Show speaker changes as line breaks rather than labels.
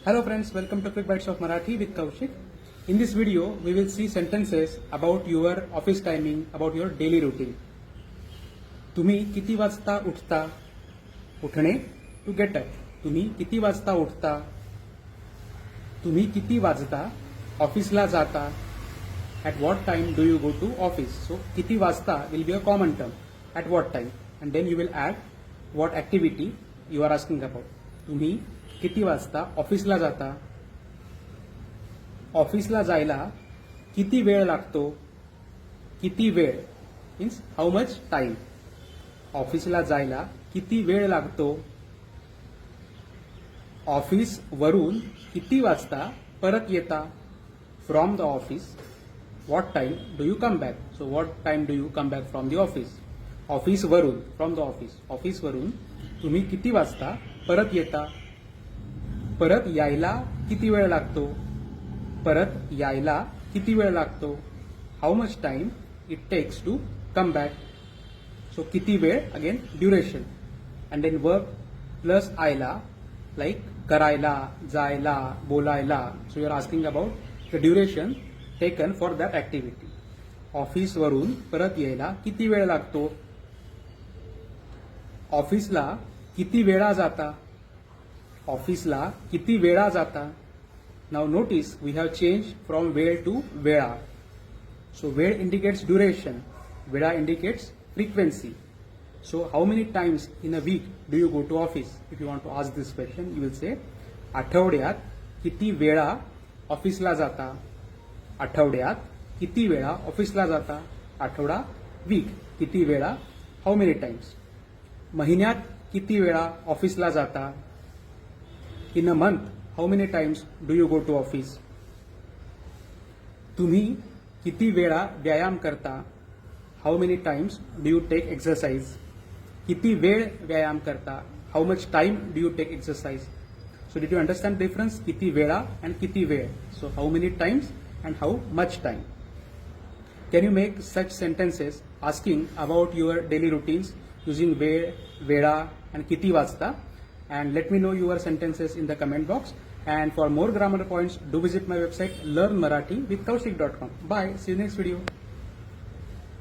Hello friends, welcome to Quick Bites of Marathi with Kaushik. In this video, we will see sentences about your office timing, about your daily routine. तुम्ही किती वाजता उठता? उठणे to get up. तुम्ही किती वाजता उठता? तुम्ही किती वाजता ऑफिसला जाता? At what time do you go to office? So किती वाजता will be a common term. At what time? And then you will add what activity you are asking about. तुम्ही किती वाजता ऑफिसला जाता? ऑफिसला जायला किती वेळ लागतो? किती वेळ मीन्स हाऊ मच टाइम. ऑफिसला जायला किती वेळ लागतो? ऑफिस वरून किती वाजता परत येता? From the office what time do you come back? So what time do you come back from the office? Office वरून फ्रॉम द ऑफिस. ऑफिस वरून तुम्ही किती वाजता परत येता? परत यायला किती वेळ लागतो? परत यायला किती वेळ लागतो? How much time it takes to come back. So किती वेळ again duration and then work plus आयला लाईक करायला, जायला, बोलायला. So you are asking about the duration taken for that activity. ऑफिसवरून परत यायला किती वेळ लागतो? ऑफिसला किती वेळा जाता? ऑफिसला किती वेळा जाता? Now notice we have change from वेळ टू वेळा. सो वेळ इंडिकेट्स ड्युरेशन, वेळा indicates frequency. So how many times in a week do you go to office? If you want to ask this question, you will say आठवड्यात किती वेळा ऑफिसला जाता? आठवड्यात किती वेळा ऑफिसला जाता? आठवडा वीक किती वेळा हाऊ मेनी टाइम्स. महिन्यात किती वेळा ऑफिसला जाता? In a month how many times do you go to office? तुम्ही किती वेळा व्यायाम करता? How many times do you take exercise? किती वेळ व्यायाम करता? How much time do you take exercise? So did you understand difference? किती वेळा अँड किती वेळ. So how many times and how much time. Can you make such sentences asking about your daily routines using वेळ, वेळा and किती वाजता? And let me know your sentences in the comment box. And for more grammar points, do visit my website learnmarathi with kaushik.com. Bye. See you next video.